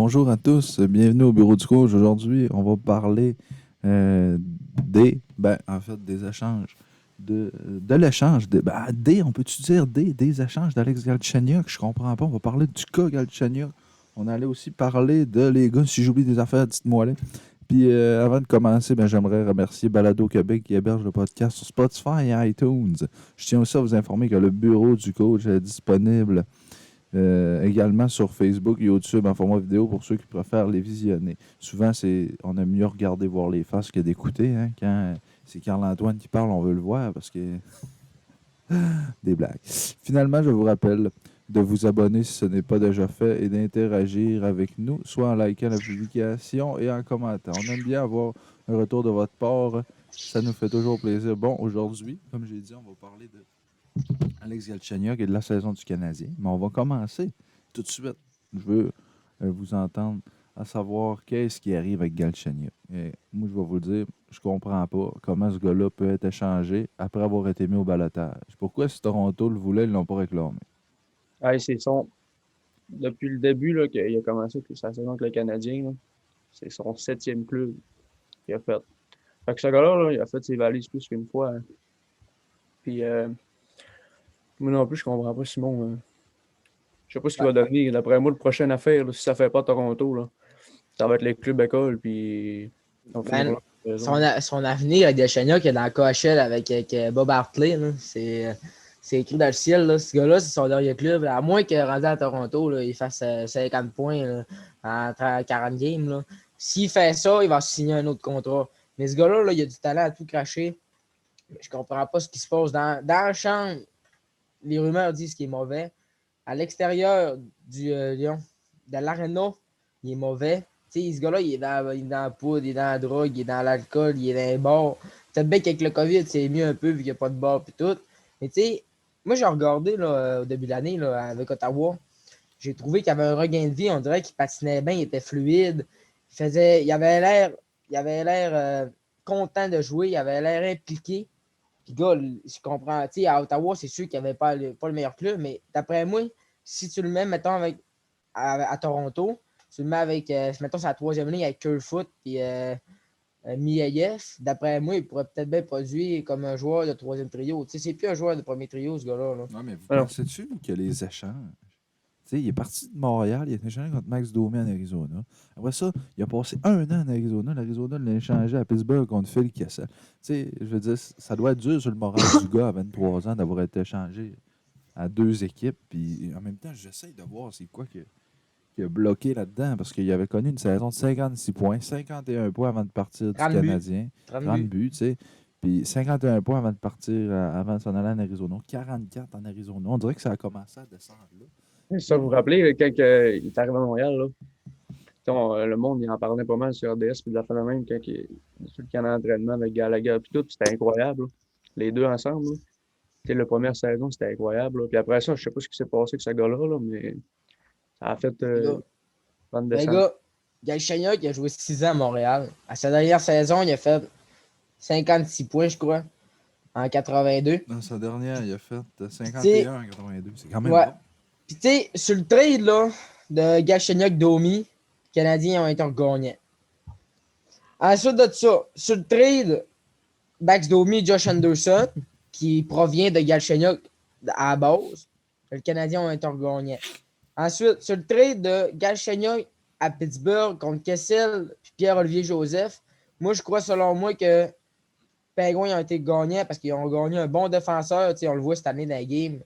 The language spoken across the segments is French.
bonjour à tous, bienvenue au bureau du coach. Aujourd'hui, on va parler des échanges. De l'échange, on peut-tu dire des échanges d'Alex Galchenyuk? Je comprends pas, on va parler du cas Galchenyuk. On allait aussi parler de les gars, si j'oublie des affaires, dites-moi les. Puis avant de commencer, j'aimerais remercier Balado Québec qui héberge le podcast sur Spotify et iTunes. Je tiens aussi à vous informer que le bureau du coach est disponible également sur Facebook, YouTube en format vidéo pour ceux qui préfèrent les visionner. Souvent, on aime mieux regarder voir les faces que d'écouter. Hein. Quand c'est Carl-Antoine qui parle, on veut le voir parce que des blagues. Finalement, je vous rappelle de vous abonner si ce n'est pas déjà fait et d'interagir avec nous, soit en likant la publication et en commentant. On aime bien avoir un retour de votre part. Ça nous fait toujours plaisir. Bon, aujourd'hui, comme j'ai dit, on va parler de Alex Galchenyuk et de la saison du Canadien. Mais on va commencer tout de suite. Je veux vous entendre à savoir qu'est-ce qui arrive avec Galchenyuk. Et moi, je vais vous le dire, je comprends pas comment ce gars-là peut être échangé après avoir été mis au balotage. Pourquoi si Toronto le voulait, ils ne l'ont pas réclamé? Ouais, depuis le début là, qu'il a commencé sa saison avec le Canadien, là, c'est son septième club qu'il a fait. Fait que ce gars-là, là, il a fait ses valises plus qu'une fois. Hein. Puis moi non plus, je comprends pas Simon. Je sais pas ce qu'il va devenir. D'après moi, le prochaine affaire, là, si ça fait pas Toronto, là, ça va être les clubs écoles, puis on finira Man, la saison. son avenir avec Deschagnac qui est dans la KHL avec Bob Hartley. Là. C'est écrit dans le ciel. Là. Ce gars-là, c'est son dernier club. À moins qu'il rendu à Toronto, là, il fasse 50 points là, en 40 games. Là. S'il fait ça, il va signer un autre contrat. Mais ce gars-là, là, il a du talent à tout cracher. Je comprends pas ce qui se passe. Dans le champ, les rumeurs disent qu'il est mauvais. À l'extérieur de l'aréna, il est mauvais. T'sais, ce gars-là, il est dans la poudre, il est dans la drogue, il est dans l'alcool, il est dans les bars. Peut-être bien qu'avec le COVID, c'est mieux un peu vu qu'il n'y a pas de bar et tout. Mais tu sais, moi j'ai regardé là, au début de l'année là, avec Ottawa. J'ai trouvé qu'il y avait un regain de vie. On dirait qu'il patinait bien, il était fluide. Il avait l'air content de jouer, il avait l'air impliqué. Puis, gars, je comprends. Tu sais, à Ottawa, c'est sûr qu'il n'y avait pas le meilleur club, mais d'après moi, si tu le mets, mettons, à Toronto, tu le mets avec, mettons, c'est la troisième ligne avec Kerfoot et Miayev, d'après moi, il pourrait peut-être bien produire comme un joueur de troisième trio. Tu sais, c'est plus un joueur de premier trio, ce gars-là. Là. Non, mais vous Alors, pensez-tu que les échanges. Tu sais, il est parti de Montréal, il a été échangé contre Max Domi en Arizona. Après ça, il a passé un an en Arizona. L'Arizona l'a échangé à Pittsburgh contre Phil Kessel. Tu sais, je veux dire, ça doit être dur sur le moral du gars à 23 ans d'avoir été échangé à deux équipes. Puis en même temps, j'essaye de voir c'est quoi qui a bloqué là-dedans parce qu'il avait connu une saison de 56 points, 51 points avant de partir du 30 buts. Canadien, 30 30 buts. buts, tu sais. Puis 51 points avant de partir, avant de s'en aller en Arizona. 44 en Arizona. On dirait que ça a commencé à descendre là. ça, vous vous rappelez, quand il est arrivé à Montréal, là, le monde, il en parlait pas mal sur RDS, puis de la fin de même, quand sur le camp d'entraînement avec Gallagher, puis tout, puis c'était incroyable. Là. Les deux ensemble. Là. La première saison, c'était incroyable. Là. Puis après ça, je sais pas ce qui s'est passé avec ce gars-là, là, mais ça a fait Les gars, bonne les descente. gars, Galchenyuk, il a joué 6 ans à Montréal. À sa dernière saison, il a fait 56 points, je crois, en 82. Dans sa dernière, il a fait Tu sais, 51 en 82. C'est quand même ouais. bon. Puis, tu sais, sur le trade là, de Galchenyuk-Domi, les Canadiens ont été gagnants. Ensuite de ça, sur le trade, Max Domi, Josh Anderson, qui provient de Galchenyuk à la base, les Canadiens ont été gagnants. Ensuite, sur le trade de Galchenyuk à Pittsburgh contre Kessel et Pierre-Olivier Joseph, moi, je crois, selon moi, que Penguins ont été gagnants parce qu'ils ont gagné un bon défenseur. Tu sais, on le voit cette année dans les games.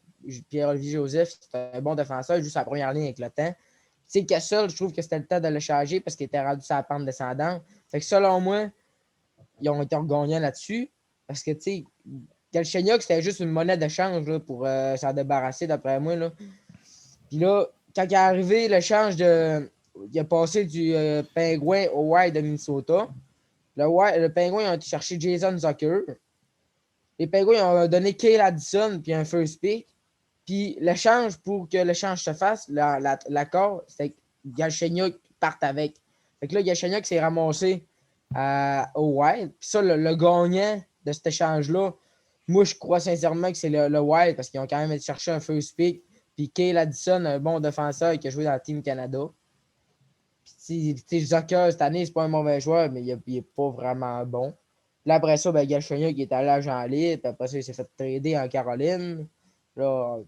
Pierre-Olivier Joseph, c'est un bon défenseur, juste sa première ligne avec le temps. Tu sais, Kessel, je trouve que c'était le temps de le changer parce qu'il était rendu sur la pente descendante. Fait que selon moi, ils ont été gagnants là-dessus. Parce que, tu sais, Galchenyuk, c'était juste une monnaie d'échange là, pour s'en débarrasser, d'après moi. Là. Puis là, quand il est arrivé, l'échange de. Il a passé du Pingouin au Wild de Minnesota. Le Pingouin, ils ont été chercher Jason Zucker. Les Penguins ont donné Cale Addison puis un first pick. Puis l'échange, pour que l'échange se fasse, l'accord, c'était que Galchenyuk parte avec. Fait que là, Galchenyuk s'est ramassé au Wild. Puis ça, le gagnant de cet échange-là, moi, je crois sincèrement que c'est le Wild parce qu'ils ont quand même été chercher un first pick. Puis Cale Addison, un bon défenseur qui a joué dans le Team Canada. Puis, tu sais, Zucker, cette année, c'est pas un mauvais joueur, mais il est pas vraiment bon. Puis là, après ça, ben, Galchenyuk qui est allé à Jean Libre, puis après ça, il s'est fait trader en Caroline. Là, tu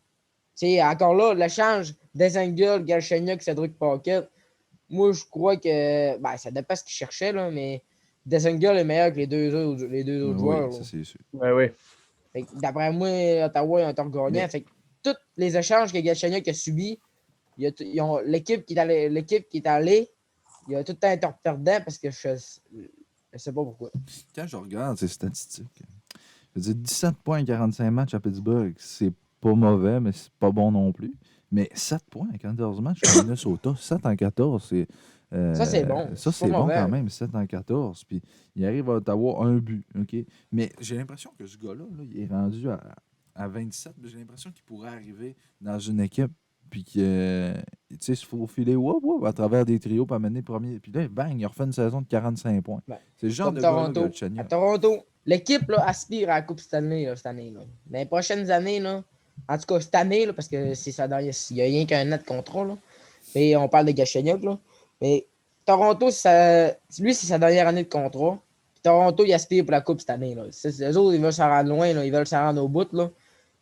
sais, encore là, l'échange Dezenguel, Galchenyuk, Cedric Paquette, moi, je crois que. Ben, ça dépend ce qu'il cherchait, là, mais Dezenguel est meilleur que les deux autres Oui, joueurs. ça Là. c'est sûr. Ouais, ouais. Fait que d'après moi, Ottawa, ils ont été gagnant. Mais- Fait que tous les échanges que Galchenyuk a subis, l'équipe qui est allée, il a tout le temps été perdant parce que je sais pas pourquoi. Quand je regarde ces statistiques, je veux dire 17 points en 45 matchs à Pittsburgh, c'est pas mauvais, mais c'est pas bon non plus. Mais 7 points en 14 matchs à Minnesota, 7 en 14, c'est. Ça, c'est bon. Ça, C'est pas c'est bon mauvais. quand même, 7 en 14. Puis il arrive à Ottawa un but. OK? Mais j'ai l'impression que ce gars-là, là, il est rendu à 27. Mais j'ai l'impression qu'il pourrait arriver dans une équipe. Puis que, tu sais, il faut filer à travers des trios pour amener premier. Puis là, bang, il refait une saison de 45 points. Ben, C'est le genre comme de gars-là, Toronto. À Galchenyuk. Toronto, l'équipe là, aspire à la Coupe Stanley là, cette année. Là. Dans les prochaines années, là, en tout cas cette année, là, parce que c'est ça, il n'y a rien qu'un net contrat. Là. Mais on parle de Galchenyuk. Là. Mais Toronto, lui, c'est sa dernière année de contrat. Puis Toronto, il aspire pour la Coupe cette année. Là. Eux autres, ils veulent s'en rendre loin. Là. Ils veulent s'en rendre au bout. Là.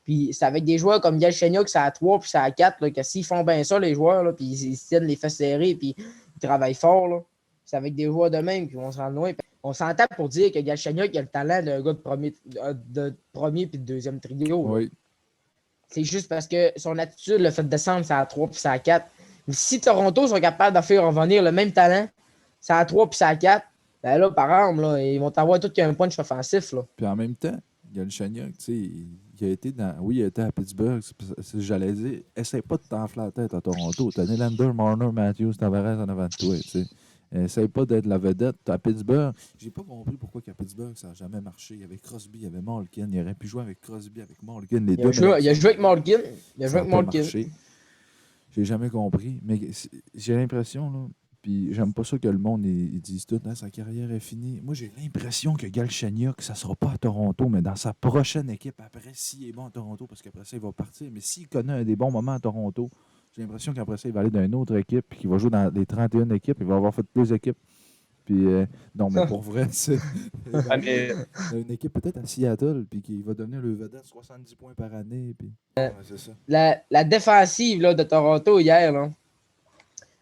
Puis c'est avec des joueurs comme Galchenyuk, c'est à 3 puis c'est à 4, là, que s'ils font bien ça, les joueurs, là, puis ils se tiennent les fesses serrées, puis ils travaillent fort, là, c'est avec des joueurs de même qui vont se rendre loin. On s'entend pour dire que Galchenyuk a le talent d'un gars de premier puis de deuxième trio. Là. Oui. C'est juste parce que son attitude le fait descendre, c'est à 3 puis c'est à 4. Mais si Toronto sont capables de faire revenir le même talent, c'est à 3 puis c'est à 4, ben là, par exemple, là, ils vont avoir tout qu'un punch offensif. Là. Puis en même temps, Galchenyuk, tu sais, il a été dans. Oui, il a été à Pittsburgh. J'allais dire, essaie pas de t'enfler la tête à Toronto. T'as Nylander, Marner, Matthews, Tavares en avant de toi, tu sais. Essaye pas d'être la vedette. À Pittsburgh, j'ai pas compris pourquoi qu'à Pittsburgh, ça n'a jamais marché. Il y avait Crosby, il y avait Malkin. Il aurait pu jouer avec Crosby, avec Malkin. Les Il deux a joué avec Malkin. ça n'a pas marché. J'ai jamais compris. Mais j'ai l'impression, là, puis j'aime pas ça que le monde ils disent tout, hein, sa carrière est finie. Moi, j'ai l'impression que Galchenyuk, ça sera pas à Toronto, mais dans sa prochaine équipe après, s'il est bon à Toronto, parce qu'après ça, il va partir. Mais s'il connaît des bons moments à Toronto, j'ai l'impression qu'après ça, il va aller dans une autre équipe, puis qu'il va jouer dans les 31 équipes. Il va avoir fait 2 équipes. Puis, non, mais pour vrai, c'est une équipe peut-être à Seattle, puis qui va devenir le vedette 70 points par année. Puis... ouais, c'est ça. La défensive là, de Toronto hier, là,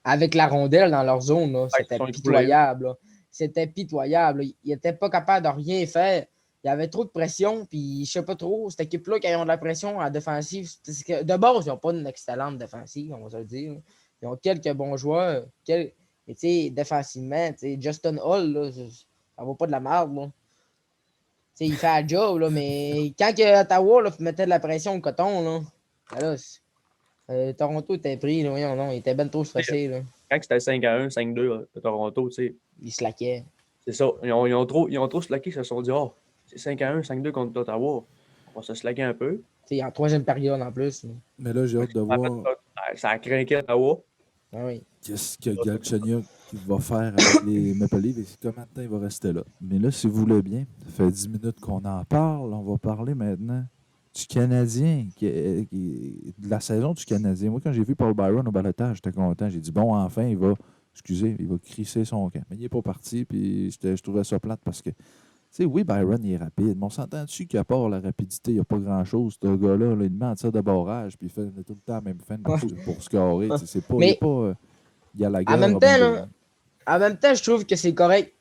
avec la rondelle dans leur zone, là, c'était pitoyable. Là. C'était pitoyable. Là. Ils n'étaient pas capables de rien faire. Il y avait trop de pression, puis je sais pas trop, cette équipe-là, quand ils ont de la pression en défensive, de base, ils n'ont pas une excellente défensive, on va se le dire. Ils ont quelques bons joueurs. Mais tu sais, défensivement, Justin Hall, là, ça vaut pas de la merde. Là. Il fait un job, là, mais quand Ottawa mettait de la pression au coton, là, Toronto était pris, là, voyons, non, il était bien trop stressé. Là. Quand c'était 5-1, 5-2 de Toronto, tu sais. Il slackait. C'est ça. Ils ont trop slacké, ils se sont dit, oh, c'est 5-1, 5-2 contre Ottawa. On va se slacker un peu. T'sais, en troisième période en plus. Là. Mais là, j'ai hâte de voir. Ça a craqué Ottawa. Ah oui. Qu'est-ce que Galchenyuk va faire avec les Maple Leafs et combien de temps il va rester là. Mais là, si vous voulez bien, ça fait 10 minutes qu'on en parle. On va parler maintenant du Canadien, de la saison du Canadien. Moi, quand j'ai vu Paul Byron au balotage, j'étais content. J'ai dit, bon, enfin, il va crisser son camp. Mais il n'est pas parti, puis je trouvais ça plate parce que, tu sais, oui, Byron, il est rapide, mais on s'entend dessus qu'à part la rapidité, il n'y a pas grand-chose. Ce gars-là, là, il met en tir de barrage, puis il fait tout le temps la même fin pour scorer. C'est pas, mais, il y a la guerre. En même temps, je trouve que c'est correct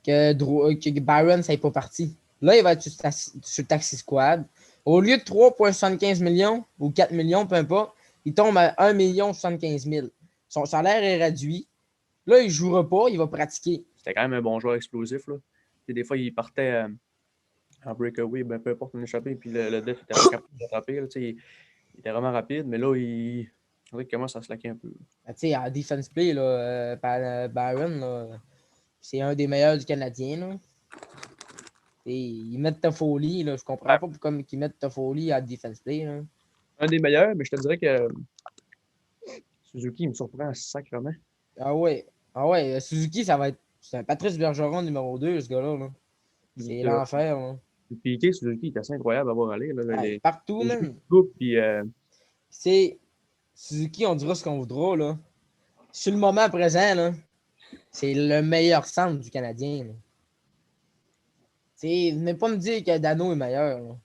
que Byron ne pas parti. Là, il va être sur Taxi Squad. Au lieu de 3,75 millions ou 4 millions, peu importe, il tombe à 1,75 million. Son salaire est réduit. Là, il ne jouera pas, il va pratiquer. C'était quand même un bon joueur explosif. Là. Et des fois, il partait en breakaway, ben, peu importe, une échappée, puis le def était capable d'attraper. Il était vraiment rapide, mais là, il commence à se laquer un peu. En defense play, là, Byron, là, c'est un des meilleurs du Canadien. Là. Ils mettent Toffoli, là. Je comprends pas pourquoi ils mettent Toffoli à defense play. Là. Un des meilleurs, mais je te dirais que Suzuki, il me surprend sacrément. Ah ouais, Suzuki, ça va être. C'est un Patrice Bergeron numéro 2, ce gars-là. Là. C'est l'enfer. Là. Le piqué, Suzuki, il est assez incroyable à voir aller. Là, partout, même. Puis, c'est Suzuki, on dira ce qu'on voudra. Là. Sur le moment présent, là, C'est le meilleur centre du Canadien. Là. Venez pas me dire que Dano est meilleur. Là.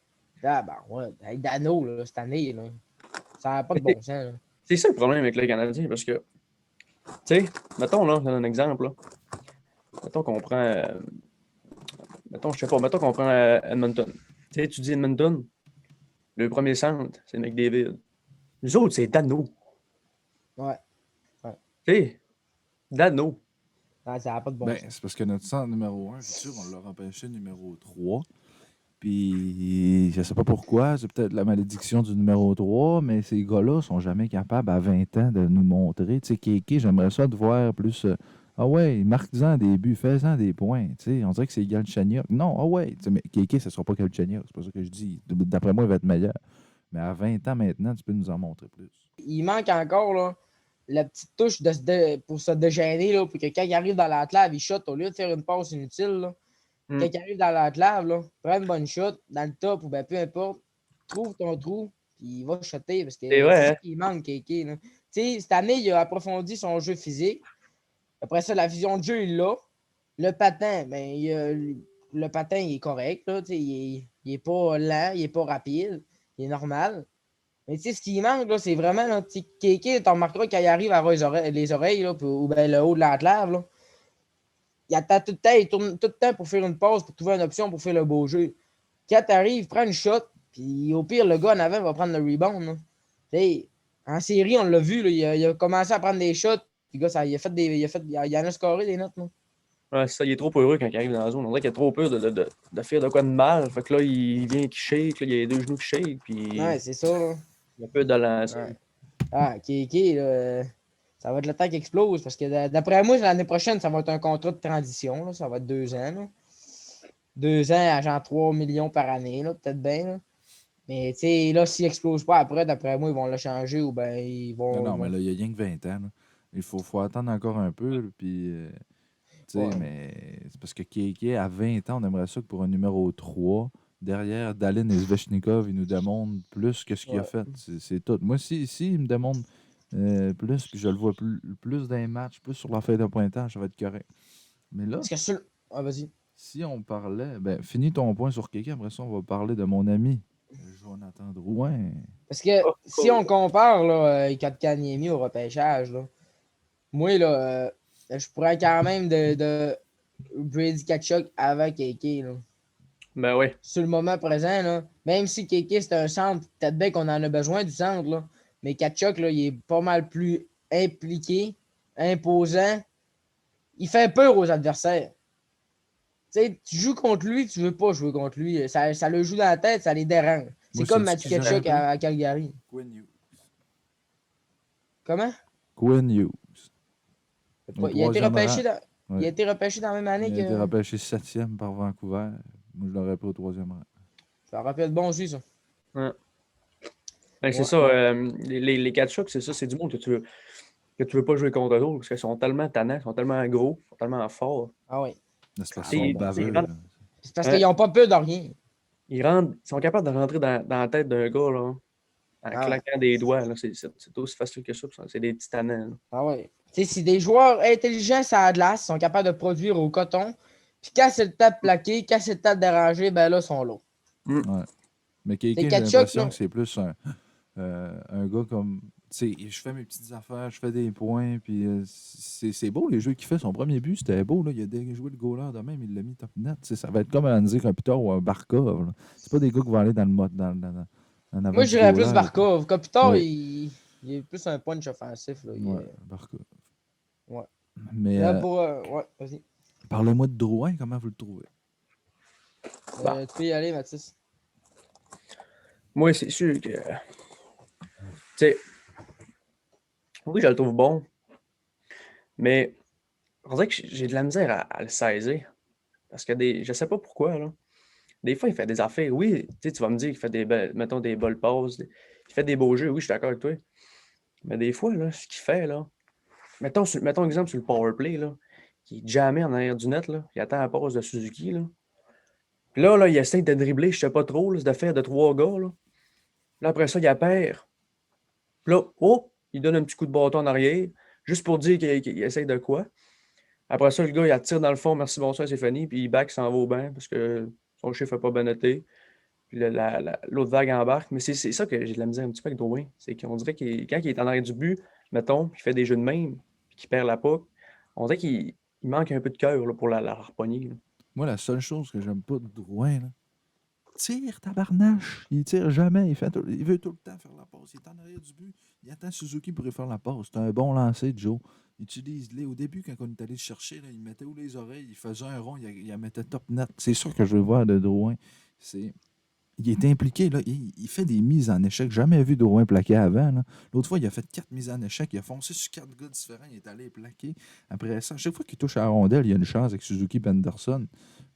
Ah, ben ouais. Hey, Dano, là, cette année, là, ça n'a pas de bon sens. Là. C'est ça le problème avec le Canadien, parce que, tu sais, mettons, là, je donne un exemple, là. Mettons qu'on prend, mettons, je sais pas, mettons qu'on prend Edmonton. Tu sais, tu dis Edmonton, le premier centre, c'est McDavid. Les autres, c'est Dano. Ouais. Tu sais, Dano. Ah, ça n'a pas de bon Ben, sens. c'est parce que notre centre numéro 1, c'est sûr, on l'a repêché numéro 3. Puis, je sais pas pourquoi, c'est peut-être la malédiction du numéro 3, mais ces gars-là sont jamais capables à 20 ans de nous montrer. Tu sais, Kéké, j'aimerais ça de voir plus. Ah ouais, marque-en des buts, fais-en des points. Tu sais, on dirait que c'est Galchenyuk. Non, ah ouais. Tu sais, mais Kéké, ce ne sera pas Galchenyuk, c'est pas ça que je dis. D'après moi, il va être meilleur. Mais à 20 ans maintenant, tu peux nous en montrer plus. Il manque encore là, la petite touche pour se dégêner, là, pour que quand il arrive dans la clave, il shot au lieu de faire une passe inutile. Là, Mm. quand il arrive dans la clave, là, prends une bonne shot dans le top ou ben, peu importe, trouve ton trou, puis il va shotter parce que C'est vrai, c'est hein? ça qui manque, Kéké. Là. Tu sais, cette année, il a approfondi son jeu physique. Après ça, la vision de jeu, il l'a. Le patin, ben, le patin, il est correct. Là, il est pas lent, il est pas rapide, il est normal. Mais tu sais, ce qui manque, là, c'est vraiment, là, Kéké, tu remarqueras quand il arrive à avoir les oreilles là, ou ben, le haut de la clave, là, il attend tout le temps, il tourne tout le temps pour faire une pause, pour trouver une option pour faire le beau jeu. Quand tu arrives, prends une shot, puis au pire, le gars en avant va prendre le rebound. Là. En série, on l'a vu, là, il a commencé à prendre des shots, puis gars, il en a scoré des notes. Là. Ouais, ça, il est trop heureux quand il arrive dans la zone. On dirait qu'il a trop peur de faire de quoi de mal. Fait que là, il vient qui shake, là, il a les deux genoux qui shake, puis Ouais, c'est ça. Là. il a peur de lancer. Ouais. Ah, Kéké, là, ça va être le temps qu'il explose, parce que d'après moi, l'année prochaine, ça va être un contrat de transition. Là, ça va être 2 ans. Là. 2 ans à genre 3 millions par année, là, peut-être bien. Là. Mais tu sais, là, s'il explose pas après, d'après moi, ils vont le changer ou ben ils Non, vont. non, mais là, il y a rien que 20 ans. Là. Il faut attendre encore un peu. Là, puis, tu sais, Ouais. mais c'est parce que Kéké, à 20 ans, on aimerait ça que pour un numéro 3, derrière Dalin et Svechnikov, il nous démontre plus que ce qu'il a Ouais. fait. C'est tout. Moi, si il me démontre plus, puis je le vois plus dans les matchs, plus sur la feuille de pointage, ça va être correct. Mais là, Parce que sur. Ah, vas-y. si on parlait, ben, finis ton point sur Kéké, après ça, on va parler de mon ami, Jonathan Drouin. Parce que Oh, si on compare là, Kotkaniemi au repêchage, là, moi, là, je pourrais quand même de Brady Kachuk avant Kéké. Là. Ben oui. Sur le moment présent, là, même si Kéké c'est un centre, peut-être bien qu'on en a besoin du centre, là, mais Kachuk, là, il est pas mal plus impliqué, imposant. Il fait peur aux adversaires. Tu sais, tu joues contre lui, tu veux pas jouer contre lui. Ça le joue dans la tête, ça les dérange. C'est Moi, comme c'est Mathieu qui j'aurais Kachuk pris? à Calgary. Quinn Hughes. Comment? Quinn Hughes. Au Il a été troisième rang. repêché dans, il a Ouais. été repêché dans la même année Il a été que. repêché 7e par Vancouver. Moi, je l'aurais pris au 3e rang. Ça rappelle bon aussi, ça. Ouais. Ben, c'est Ouais. ça. Les Kachuk, c'est ça. C'est du monde que tu veux pas jouer contre eux autres parce qu'ils sont tellement tannants, ils sont tellement gros, ils sont tellement forts. Ah oui. Mais c'est parce Ah qu'ils sont oui, Ils, bon. baveux. ils Là. rentrent- C'est parce hein, qu'ils n'ont pas peur de rien. ils sont capables de rentrer dans la tête d'un gars là, en Ah ouais. claquant des doigts. Là. C'est aussi facile que ça. C'est des petits tannants. Là. Ah ouais. Tu sais, si des joueurs intelligents à la glace sont capables de produire au coton, puis quand c'est le temps de plaquer, quand c'est le temps de déranger, ben là, ils sont là. Ouais. Mais C'est Kéké, j'ai Kachuk, l'impression là. que c'est plus un gars comme. Tu sais, je fais mes petites affaires, je fais des points, puis c'est beau les jeux qu'il fait. Son premier but, c'était beau. Là. Il a joué le goaler de même, il l'a mis top net. Tu sais, ça va être comme un Andy Kopitar ou un Barkov. Là. C'est pas des gars qui vont aller dans le mode en avant Moi, du j'irais plus goaler. Barkov. Kopitar, Oui, il est plus un punch offensif. Là. ouais, Barkov. Ouais. Mais Là, pour. Ouais, vas-y. parlez-moi de Drouin, comment vous le trouvez? Tu peux y aller, Mathis. Moi, c'est sûr que. Tu sais, oui, je le trouve bon, mais on dirait que j'ai de la misère à le saisir. Parce que je sais pas pourquoi, là. Des fois, il fait des affaires. Oui, tu vas me dire qu'il fait mettons, des bonnes passes. Il fait des beaux jeux. Oui, je suis d'accord avec toi. Mais des fois, là, ce qu'il fait, là. Mettons exemple sur le power play, là. Il est jamais en arrière du net, là. Il attend la passe de Suzuki, là. Puis là, il essaie de dribbler, je sais pas trop, là, de faire de 3 gars, là. Là, après ça, il a perd. Puis là, oh, il donne un petit coup de bâton en arrière, juste pour dire qu'il essaie de quoi. Après ça, le gars, il attire dans le fond, merci, bonsoir, c'est fini, puis il back, il s'en va au bain parce que son chiffre n'a pas bien noté. Puis l'autre vague embarque. Mais c'est ça que j'ai de la misère un petit peu avec Drouin. C'est qu'on dirait que quand il est en arrière du but, mettons, puis il fait des jeux de même, puis qu'il perd la puck, on dirait qu'il manque un peu de cœur là, pour la harpogner. Moi, la seule chose que j'aime pas de Drouin, là, tire, tabarnache. Il tire jamais. Il veut tout le temps faire la passe. Il est en arrière du but. Il attend Suzuki pour y faire la passe. C'est un bon lancer, Joe. Utilise-les. Au début, quand on est allé le chercher, là, il mettait où les oreilles, il faisait un rond, il la mettait top net. C'est ça que je veux voir de Drouin. Il est impliqué, là. Il fait des mises en échec. Jamais vu Drouin plaquer avant. Là. L'autre fois, il a fait 4 mises en échec. Il a foncé sur 4 gars différents. Il est allé plaquer. Après ça, à chaque fois qu'il touche à la rondelle, il y a une chance avec Suzuki et Anderson.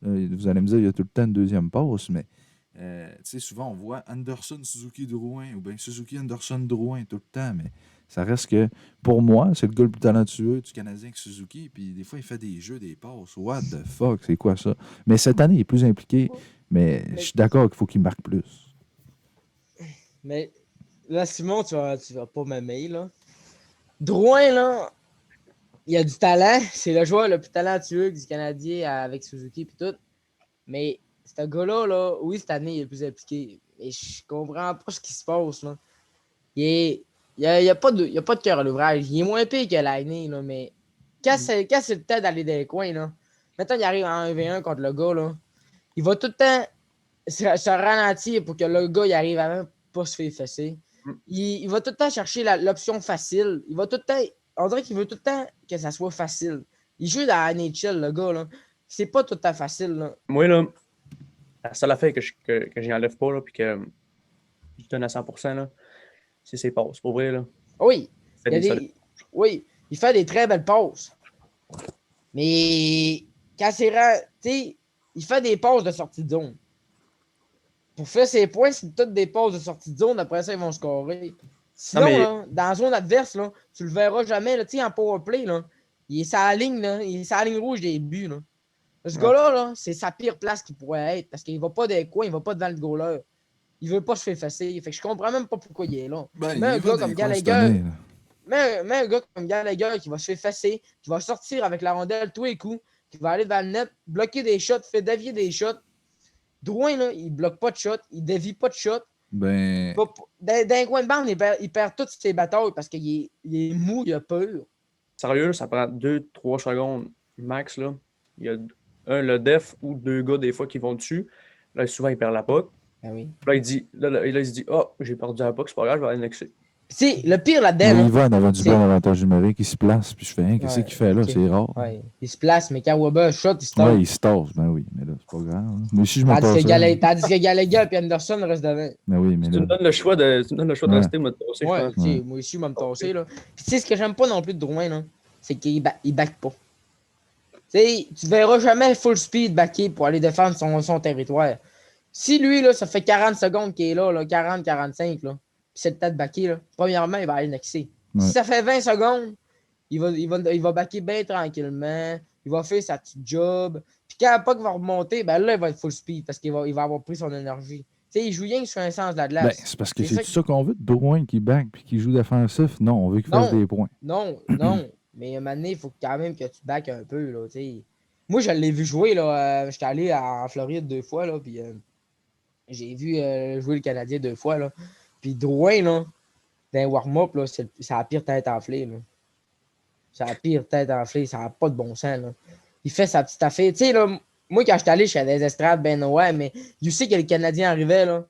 Vous allez me dire, il y a tout le temps une deuxième passe, mais tu sais, souvent, on voit Anderson, Suzuki, Drouin, ou bien Suzuki, Anderson, Drouin tout le temps, mais ça reste que, pour moi, c'est le gars le plus talentueux du Canadien que Suzuki, puis des fois, il fait des jeux, des passes. What the fuck, c'est quoi ça? Mais cette année, il est plus impliqué, mais je suis d'accord qu'il faut qu'il marque plus. Mais là, Simon, tu vas pas m'aimer, là. Drouin, là, il a du talent. C'est le joueur le plus talentueux du Canadien avec Suzuki et tout. Mais ce gars-là, là, oui, cette année, il est plus impliqué. Mais je comprends pas ce qui se passe, là. Il y a pas de cœur à l'ouvrage. Il est moins pire que l'année, là, mais quand c'est le temps d'aller dans les coins, là, maintenant il arrive en 1v1 contre le gars, là, il va tout le temps se ralentir pour que le gars il arrive avant pas se faire fesser. Il va tout le temps chercher l'option facile. Il va tout le temps. On dirait qu'il veut tout le temps que ça soit facile. Il joue dans la NHL, le gars, là. C'est pas tout le temps facile, là. Moi, là, la seule affaire que j'y enlève pas, là, puis que je donne à 100%, là, c'est ses passes. Pour vrai, là. Oui. Il fait des Oui, il fait des très belles passes. Mais quand c'est rare, tu sais, il fait des passes de sortie de zone. Pour faire ses points, c'est toutes des passes de sortie de zone. Après ça, ils vont scorer. Sinon, mais... là, dans la zone adverse, là, tu le verras jamais. Là, en powerplay, là, il est sur la ligne, là, il est sur la ligne rouge des buts. Là. Ce gars-là, là, c'est sa pire place qu'il pourrait être parce qu'il ne va pas des coins, il ne va pas devant le goaler. Il ne veut pas se faire fesser. Fait que je comprends même pas pourquoi il est là. Ben, mais un gars comme Gallagher. Mais un gars comme Gallagher qui va se faire fesser, qui va sortir avec la rondelle tous les coups, qui va aller devant le net, bloquer des shots, faire dévier des shots. Drouin, là, il bloque pas de shot, il dévie pas de shot. Ben... D'un coin de bande, il perd toutes ses batailles parce qu'il est mou, il a peur. Sérieux, ça prend 2-3 secondes max. Là. Il y a le def ou 2 gars des fois qui vont dessus. Là, souvent, il perd la puck. Ben oui. Là, il se dit oh, j'ai perdu la puck, c'est pas grave, je vais annexer. C'est le pire là-dedans. Il va en avant du bon avantage numérique, il se place, puis je fais, qu'est-ce qu'il fait là? Okay. C'est rare. Ouais. Il se place, mais quand Weber shot, il se tasse. Ouais, il se tasse, ben oui, mais là, c'est pas grave. Hein. Mais si je m'en passe. Tandis que Gallagher et Anderson restent devant. Ben oui, mais tu là... me donnes le choix de rester, moi, de tasser, ouais, je pense. Ouais. Moi aussi, je vais me tasser. Là. Puis, tu sais, ce que j'aime pas non plus de Drouin, là, c'est qu'il back pas. T'sais, tu verras jamais full speed backer pour aller défendre son territoire. Si lui, là, ça fait 40 secondes qu'il est là, 40-45, là, puis c'est le temps de backer, là, premièrement, il va aller nexer. Ouais. Si ça fait 20 secondes, il va backer bien tranquillement, il va faire sa petite job, puis quand la puck va remonter, ben là, il va être full speed parce qu'il va avoir pris son énergie. T'sais, il joue rien sur un sens de la glace. Ben, c'est parce que c'est ça qu'on veut, de Drouin qui back puis qui joue défensif. Non, on veut qu'il fasse des points. Non. Mais à un moment donné, il faut quand même que tu back un peu. Là, t'sais. Moi, je l'ai vu jouer. J'étais allé en Floride 2 fois. Là, puis, j'ai vu jouer le Canadien 2 fois. Là. Puis Drouin, là, dans un warm-up, là, c'est la pire tête enflée. Là. C'est la pire tête enflée. Ça n'a pas de bon sens. Là. Il fait sa petite affaire. Tu sais, là, moi, quand j'étais allé, j'étais à des estrades, ben ouais, mais tu sais que le Canadien arrivait, là.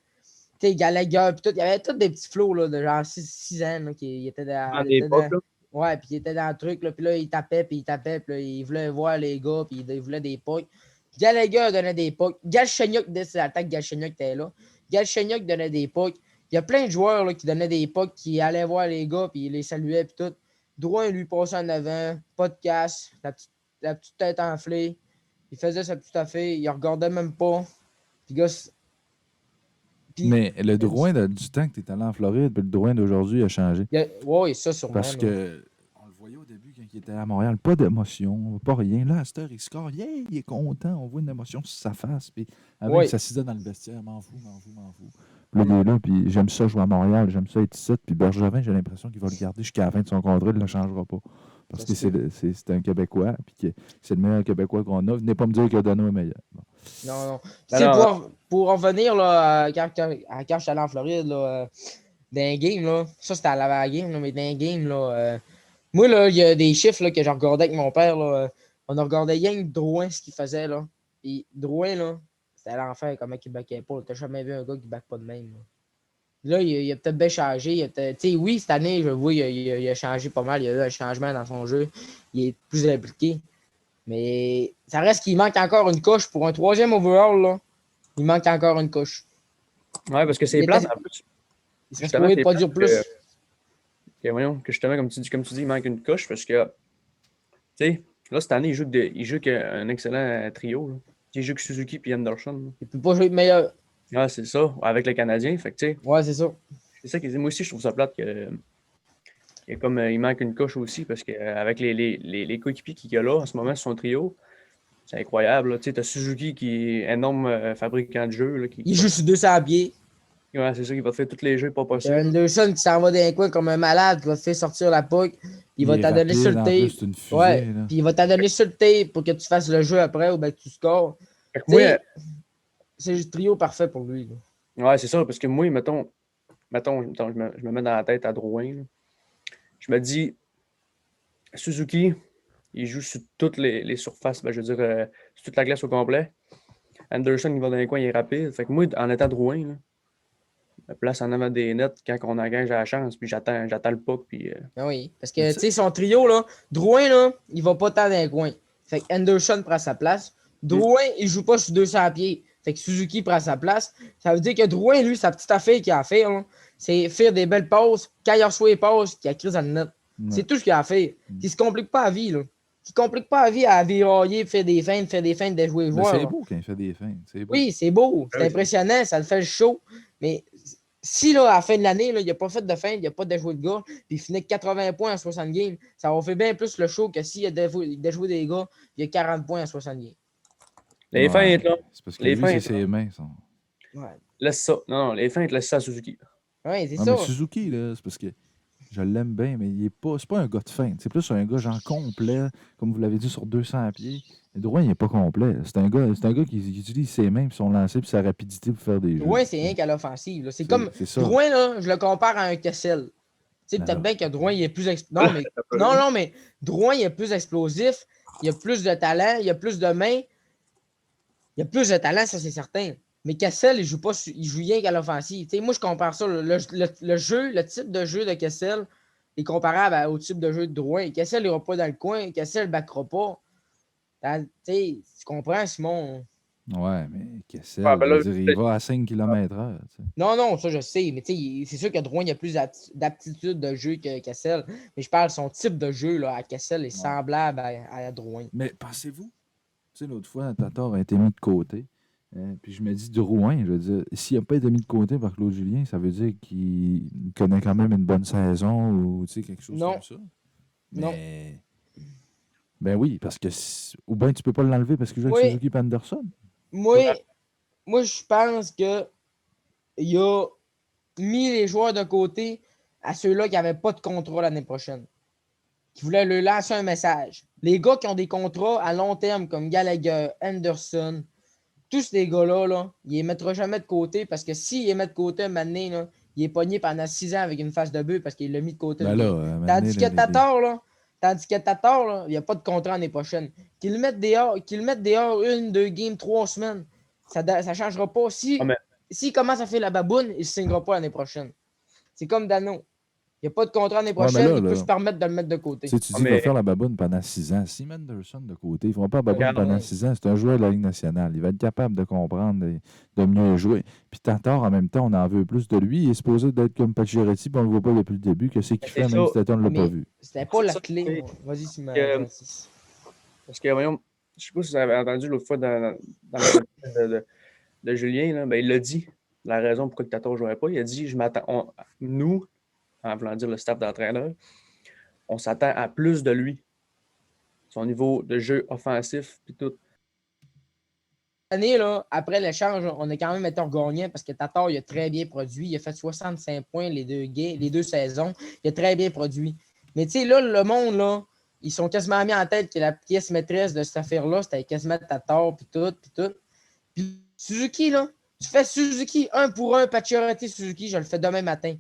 Tu sais, Gallagher, puis tout. Il y avait tous des petits flots, là, de genre 6 ans, là, qui étaient dans. Ouais, puis il était dans le truc, là, puis là, il tapait, puis là, il voulait voir les gars, puis il voulait des pucks. Gallagher donnait des pucks. Galchenyuk, dès l'attaque, Galchenyuk était là. Galchenyuk donnait des pucks. Il y a plein de joueurs là, qui donnaient des pucks, qui allaient voir les gars, puis ils les saluaient, puis tout. Drouin, lui, passait en avant, pas de casse, la petite tête enflée. Il faisait sa petite affaire, il regardait même pas. Puis, gars, mais le Drouin du temps que tu es allé en Floride, puis le Drouin d'aujourd'hui a changé. Oui, ça sûrement. Parce que on le voyait au début quand il était à Montréal, pas d'émotion, pas rien. Là, à cette heure, il score, il est content, on voit une émotion sur sa face. Puis avant, il s'assisait dans le vestiaire, m'en fous. Puis là, il est là, puis j'aime ça jouer à Montréal, j'aime ça être ici. Puis Bergevin, j'ai l'impression qu'il va le garder jusqu'à la fin de son contrat, il ne le changera pas. Parce Ça que se peut. c'est un Québécois, puis que c'est le meilleur Québécois qu'on a. Venez pas me dire que Dano est meilleur. Bon. Non, non. Tu Non, sais, non, pour en revenir là, quand je suis allé en Floride, là, dans un game, là, ça c'était à la game, là, mais dans un game, là, moi, là, il y a des chiffres là, que j'ai regardé avec mon père. Là, on a regardé rien que Drouin, ce qu'il faisait. Là. Puis Drouin, là, c'était l'enfer, comment il backait pas. T'as jamais vu un gars qui back pas de même. Là, il a peut-être bien changé. Tu sais, oui, cette année, je vois, il a changé pas mal. Il y a eu un changement dans son jeu. Il est plus impliqué. Mais ça reste qu'il manque encore une couche pour un troisième overall. Là. Il manque encore une couche. ouais, parce que c'est Il, plate, était, en plus. il serait Justement, supposé c'est plate produire plus. voyons, que justement, comme tu dis, il manque une coche parce que, tu sais, là, cette année, il joue qu'un excellent trio. Là. Il joue que Suzuki puis Anderson. Là. Il peut pas jouer de meilleur. Ah, c'est ça, avec le Canadien. Fait que, tu sais, Ouais, c'est ça. c'est ça qu'ils disent. Moi aussi, je trouve ça plate il manque une coche aussi parce qu'avec les coéquipiers qu'il y a là en ce moment sur son trio, c'est incroyable. Tu sais, t'as Suzuki qui est énorme fabricant de jeux. Là, Il joue sur 200 pieds. ouais, c'est ça qui va te faire tous les jeux pas T'as possibles. Anderson qui s'en va dans un coin comme un malade, qui va te faire sortir la puck. Il Il va est t'en donner sur rapide, le en plus, tape. c'est une Ouais. fusée. Là. Puis il va t'en donner sur le tape pour que tu fasses le jeu après ou ben que tu scores. Fait que Tu moi, sais, c'est le trio parfait pour lui. Là. ouais, c'est ça, parce que moi, mettons, je me mets dans la tête à Drouin. Là. Je me dis, Suzuki, il joue sur toutes les surfaces, ben, je veux dire, sur toute la glace au complet. Anderson, il va dans les coins, il est rapide. Fait que moi, en étant Drouin, là, je me place en avant des nets quand on engage à la chance, puis j'attends le puck, puis Ah oui. Parce Mais que, tu tu sais, sais, son trio, là, Drouin, là, il va pas tant dans les coins. Fait que Anderson prend sa place. Drouin, il joue pas sur 200 pieds. Fait que Suzuki prend sa place. Ça veut dire que Drouin, lui, sa petite affaire qu'il a à faire, là, c'est faire des belles passes. Quand il reçoit les passes, qu'il a crise dans le net. ouais. C'est tout ce qu'il a à faire. Il se complique pas la vie, là. Il complique pas la vie à virailler, faire des feintes, de jouer les Mais joueurs. c'est Là. beau quand il fait des fins. C'est beau. Oui, c'est beau, Ah c'est oui, impressionnant, ça le fait le show. Mais si là, à la fin de l'année, là, il n'a pas fait de fin, il n'a pas déjoué de gars, puis il finit avec 80 points en 60 games, ça va faire bien plus le show que s'il a déjoué des gars, il a 40 points en 60 games. les Ouais, feintes, là, c'est parce que les lui, c'est feintes, là, ses mains. Ouais, laisse ça. Non, les feintes, laisse ça à Suzuki. ouais c'est Non, mais ça. Suzuki, là, c'est parce que je l'aime bien, mais il est pas, c'est pas un gars de feinte. C'est plus un gars genre complet, comme vous l'avez dit, sur 200 pieds. Mais Drouin, il n'est pas complet. C'est un gars qui utilise ses mains, puis son lancer, puis sa rapidité pour faire des jeux. Drouin, c'est rien qu'à l'offensive. Là. C'est comme C'est ça. Drouin, là, je le compare à un Kessel. Tu sais, Non, peut-être non. bien que Drouin, il est plus non, mais non, mais Drouin, il est plus explosif, il a plus de talent, il a plus de mains. Il a plus de talent, ça c'est certain. Mais Kessel, il joue pas, il joue rien qu'à l'offensive. Moi, je compare ça. Le jeu, le type de jeu de Kessel est comparable au type de jeu de Drouin. Kessel n'ira pas dans le coin. Kessel ne backera pas. Tu comprends, Simon? Ouais, mais Kessel, Ah, ben je là, veux dire, il va à 5 km/h. Non, non, ça je sais. Mais c'est sûr que Drouin il a plus d'aptitude de jeu que Kessel. Mais je parle de son type de jeu là, à Kessel est semblable à Drouin. Mais pensez-vous, tu sais, l'autre fois, Tatar a été mis de côté. Puis je me dis, Drouin, je veux dire, s'il n'a pas été mis de côté par Claude Julien, ça veut dire qu'il connaît quand même une bonne saison ou tu sais, quelque chose Non. comme ça. Non. Mais. Ben oui, parce que. Ou bien tu peux pas l'enlever parce qu'il joue avec Oui. Suzuki et Anderson. Moi, je pense que il a mis les joueurs de côté à ceux-là qui n'avaient pas de contrat l'année prochaine. Qui voulaient leur lancer un message. Les gars qui ont des contrats à long terme, comme Gallagher, Anderson, tous ces gars-là, là, ils les mettra jamais de côté parce que s'ils les mettent de côté un moment donné, là, il est pogné pendant 6 ans avec une face de bœuf parce qu'il l'a mis de côté Ben une là, game. maintenant, Tandis que Tatar, là, il n'y a pas de contrat l'année prochaine. Qu'il le mette dehors 1, 2 games, 3 semaines, ça ne changera pas. Ah, mais S'il commence à faire la baboune, il ne signera pas l'année prochaine. C'est comme Dano. Il n'y a pas de contrat l'année Ouais, mais prochaine, là, il peut là, se permettre de le mettre de côté. tu sais, tu ah, dis, il va mais faire la baboune pendant 6 ans. Si Anderson de côté, il ne fera pas la baboune regarde, pendant ouais. 6 ans. C'est un joueur de la Ligue nationale. Il va être capable de comprendre et de mieux jouer. Puis Tatar, en même temps, on en veut plus de lui. Il est supposé d'être comme Pacioretty, puis on ne le voit pas depuis le début. Que c'est qu'il c'est fait, ça. même si Tatar ne l'a pas Mais vu. c'était pas C'est la ça, clé. c'est- Vas-y, Simon. que- parce que, voyons, je sais pas si vous avez entendu l'autre fois dans le podcast de Julien, là, ben, il l'a dit. La raison pourquoi le Tatar ne jouait pas, il a dit nous, en voulant dire le staff d'entraîneur, on s'attend à plus de lui. Son niveau de jeu offensif, puis tout. Année, là, après l'échange, on a quand même été gagnant parce que Tatar il a très bien produit. Il a fait 65 points les deux saisons. Il a très bien produit. Mais tu sais, là, le monde, là, ils sont quasiment mis en tête que la pièce maîtresse de cette affaire-là, c'était quasiment Tatar, puis tout, puis tout. Puis Suzuki, là, tu fais Suzuki 1-pour-1, Pacioretty Suzuki, je le fais demain matin.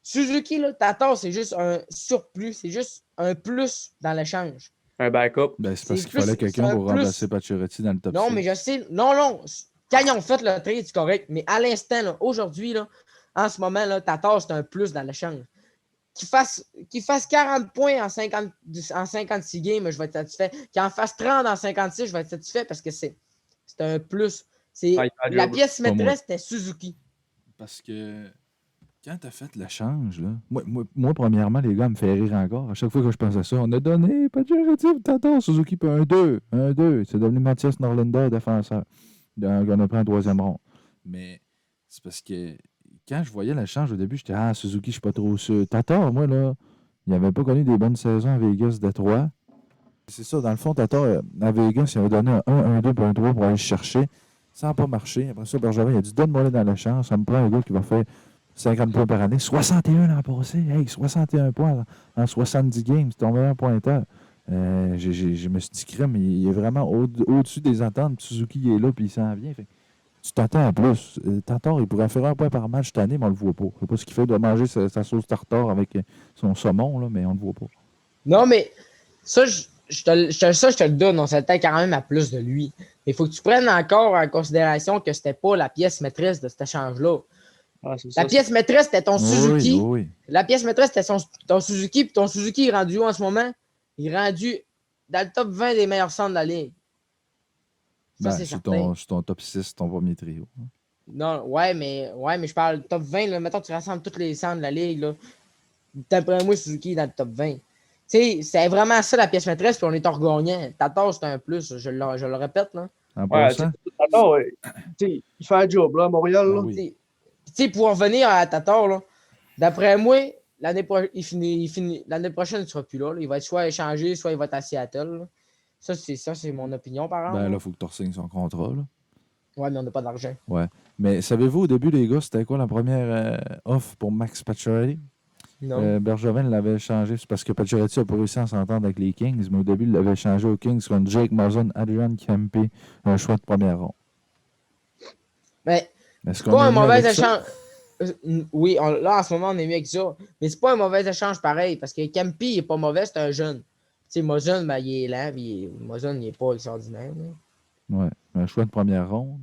Suzuki, là, Tatar, c'est juste un surplus, c'est juste un plus dans l'échange. Un backup. Ben, c'est parce C'est qu'il fallait plus- quelqu'un c'est un pour plus. remplacer Pacioretty dans le top Non, 6. mais je sais. Non. Quand ils ont fait le trade, c'est correct. Mais à l'instant, là, aujourd'hui, là, en ce moment, là, Tatar, c'est un plus dans l'échange. Qu'il fasse 40 points en 56 games, je vais être satisfait. Qu'il en fasse 30 en 56, je vais être satisfait parce que c'est un plus. Ah, il fait la La job. pièce Pas moi. maîtresse, c'était Suzuki. Parce que quand tu as fait l'échange, là, moi, premièrement, les gars me fait rire encore. À chaque fois que je pense à ça, on a donné Pacioretty, Tatar, Suzuki, puis un 2. C'est devenu Mathias Norlinder, défenseur. Donc, on a pris un 3e rond. Mais c'est parce que quand je voyais l'échange au début, j'étais Suzuki, je suis pas trop sûr. Tatar, moi, là, il n'avait pas connu des bonnes saisons à Vegas, Détroit. C'est ça, dans le fond, Tatar, à Vegas, il avait donné un 1, un 2 puis un 3 pour aller le chercher. Ça n'a pas marché. Après ça, Bergevin, il a dit donne-moi là dans l'échange. Ça me prend un gars qui va faire 50 points par année. 61 l'an passé. Hey, 61 points en 70 games. C'est ton meilleur pointeur. Je me suis dit, crème, il est vraiment au-dessus des attentes. Suzuki il est là, puis il s'en vient. Fait, tu t'attends à plus. Tatar, il pourrait faire un point par match cette année, mais on ne le voit pas. Je ne sais pas ce qu'il fait. Il doit manger sa sauce tartare avec son saumon, là, mais on ne le voit pas. Non, mais ça, je te le donne. On s'attend quand même à plus de lui. Mais il faut que tu prennes encore en considération que c'était pas la pièce maîtresse de cet échange-là. Ah, c'est ça. La pièce maîtresse, c'était ton Suzuki. Oui. La pièce maîtresse, c'était ton Suzuki. Puis ton Suzuki est rendu où en ce moment? Il est rendu dans le top 20 des meilleurs centres de la ligue. Ça, Ben, c'est sur certain. ton top 6, ton premier trio. Non, ouais, mais je parle top 20. Là, mettons que tu rassembles tous les centres de la ligue. Là. D'après moi, Suzuki est dans le top 20. Tu sais, c'est vraiment ça la pièce maîtresse, puis on est hors gagnant. Tatar, c'est un plus, je le répète. Là. En Ouais, passant, Tatar, ouais. Il fait un job, là, à Montréal. Là. oui. Tu sais, pour revenir à Tatar, là, d'après moi, l'année prochaine, il ne sera plus là, là. Il va être soit échangé, soit il va être à Seattle. Là. Ça, c'est mon opinion, par exemple. Ben là, il faut que tu re-signes son contrat. Là. Ouais, mais on n'a pas d'argent. Ouais. Mais savez-vous, au début, les gars, c'était quoi la première offre pour Max Pacioretty? Non. Bergevin l'avait changé. C'est parce que Pacioretty n'a pas réussi à s'entendre avec les Kings, mais au début, il l'avait changé aux Kings contre Jake Muzzin, Adrian Kempe, un choix de première ronde. Mais Est-ce c'est qu'on pas est un mieux mauvais avec ça? échange. Oui, là, en ce moment, on est mieux que ça. Mais c'est pas un mauvais échange pareil, parce que Kempe, il est pas mauvais, c'est un jeune. Tu sais, Muzzin, ben, il est lent, puis Muzzin, il est pas extraordinaire. Là. Ouais. Un choix de première ronde.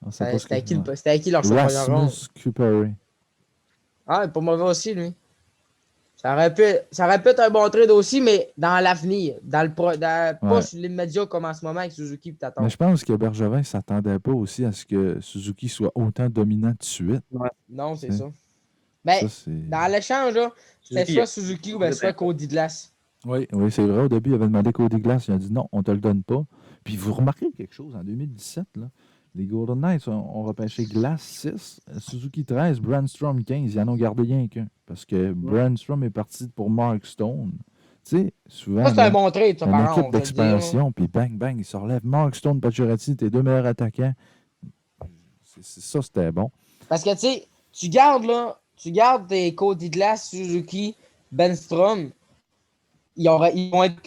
On sait pas ce C'était à que... c'était à qui leur choix de première ronde? Rasmus Kupari. Ah, il est pas mauvais aussi, lui. Ça aurait pu être un bon trade aussi, mais dans l'avenir. Pas Ouais. sur l'immédiat comme en ce moment avec Suzuki et Tatar. Mais je pense que Bergevin ne s'attendait pas aussi à ce que Suzuki soit autant dominant de suite. Non, c'est C'est- ça. Ben, Ça, c'est... dans l'échange, là, c'était Suzuki, soit Suzuki ou ben, soit Cody Glass. Oui, c'est vrai. Au début, il avait demandé Cody Glass. Il a dit non, on ne te le donne pas. Puis vous remarquez quelque chose, en 2017, là, les Golden Knights ont repêché Glass 6, Suzuki 13, Brandstrom 15. Ils en ont gardé rien qu'un. Parce que Brandstrom est parti pour Mark Stone. Tu sais, souvent, Ça, c'est un là, bon trade, ça, une par équipe contre. je vais te dire, là. d'expansion, puis bang, bang, ils se relèvent. Mark Stone, Pacioretty, tes deux meilleurs attaquants. Ça, c'était bon. Parce que, tu sais, tu gardes tes Cody Glass, Suzuki, Benstrom. Ils vont être.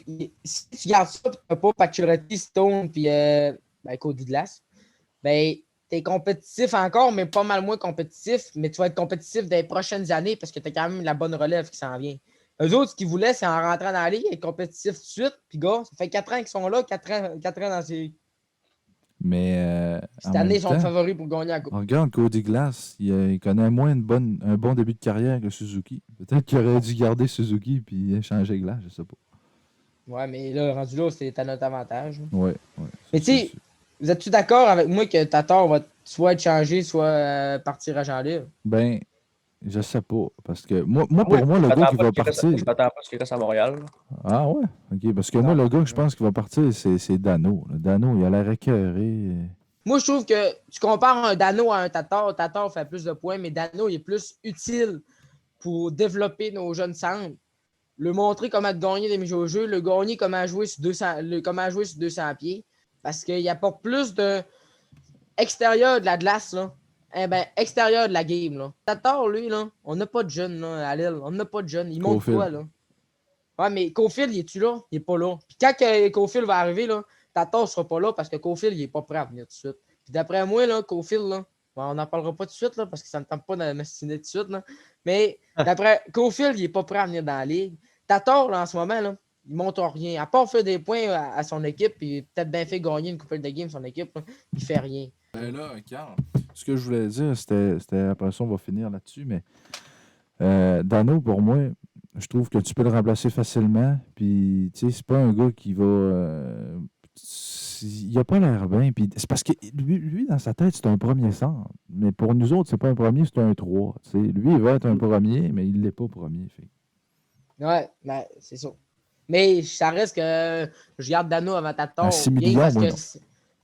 Si tu gardes ça, tu n'as pas Pacioretty, Stone, puis Cody Glass, ben, t'es compétitif encore, mais pas mal moins compétitif. Mais tu vas être compétitif dans les prochaines années parce que tu as quand même la bonne relève qui s'en vient. Eux autres, ce qu'ils voulaient, c'est en rentrant dans la ligue, être compétitif tout de suite. Puis, gars, ça fait 4 ans qu'ils sont là, 4 ans dans la série. Mais Cette en année, même ils sont temps, favoris pour gagner la coupe. on regarde Cody Glass, il connaît moins un bon début de carrière que Suzuki. Peut-être qu'il aurait dû garder Suzuki puis échanger Glass, je sais pas. Ouais, mais là, rendu là, c'est à notre avantage. Là. Ouais. Mais tu sais, vous êtes-tu d'accord avec moi que Tatar va soit être changé, soit partir à Jean libre? Ben, je sais pas. Parce que moi Oui, pour moi, le gars qui va partir. Je m'attends pas à ce qu'il reste à Montréal. Là. Ah ouais? OK. Parce que Non. moi, le gars que je pense qui va partir, c'est Dano. là. Dano, il a l'air écœuré. Moi, je trouve que tu compares un Dano à un Tatar. Tatar fait plus de points, mais Dano il est plus utile pour développer nos jeunes centres. Le montrer comment gagner des mises au jeu, le gagner comment jouer sur 200 pieds. Parce qu'il apporte plus de extérieur de la glace, là. Eh ben, extérieur de la game, là. Tatar, lui, là, on n'a pas de jeunes, là, à Lille. On n'a pas de jeunes. Il monte Cofield. quoi, là? Ouais, mais Cofield, il est-tu là? Il est pas là. Puis quand Cofield va arriver, là, Tatar sera pas là parce que Cofield, il est pas prêt à venir tout de suite. Puis d'après moi, là, Cofield, là, bon, on n'en parlera pas tout de suite là, parce que ça ne tente pas de m'estimer tout de suite. Là. Mais d'après Cofield, il est pas prêt à venir dans la ligue. Tatar, là, en ce moment, là, il monte rien. À part faire des points à son équipe, puis peut-être bien fait gagner une couple de games son équipe, là, il fait rien. Ben là, Carl, ce que je voulais dire, c'était après ça, on va finir là-dessus, mais Dano, pour moi, je trouve que tu peux le remplacer facilement. Puis, tu sais, c'est pas un gars qui va. Il a pas l'air bien. Puis, c'est parce que lui, dans sa tête, c'est un premier centre. Mais pour nous autres, c'est pas un premier, c'est un 3. Tu sais. Lui, il va être un premier, mais il l'est pas premier. Fait. Ouais, ben, c'est ça. Mais ça reste que je garde Dano avant Tatar. À 6 millions, parce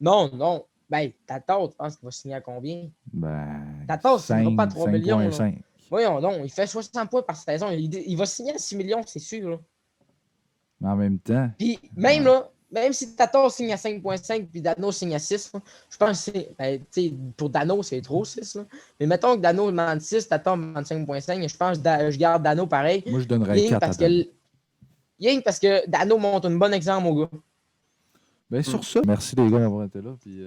moi, que non. Ben, Tatar, tu penses qu'il va signer à combien? Ben, Tatar, il ne signera pas à 3 millions. 5,5. Voyons donc, il fait 60 points par saison. Il va signer à 6 millions, c'est sûr. Là. Mais en même temps. Puis même là, même si Tatar signe à 5,5 puis Dano signe à 6, là, je pense que c'est. Ben, pour Dano, c'est trop 6. Là. Mais mettons que Dano demande 6, Tatar demande 5,5, je pense que je garde Dano pareil. Moi, je donnerais 4 à Dano. Rien parce que Dano montre un bon exemple au gars. Ben, sur ça, merci les gars d'avoir été là. Puis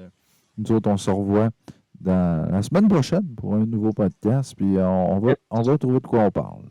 nous autres, on se revoit dans la semaine prochaine pour un nouveau podcast. Puis on va trouver de quoi on parle.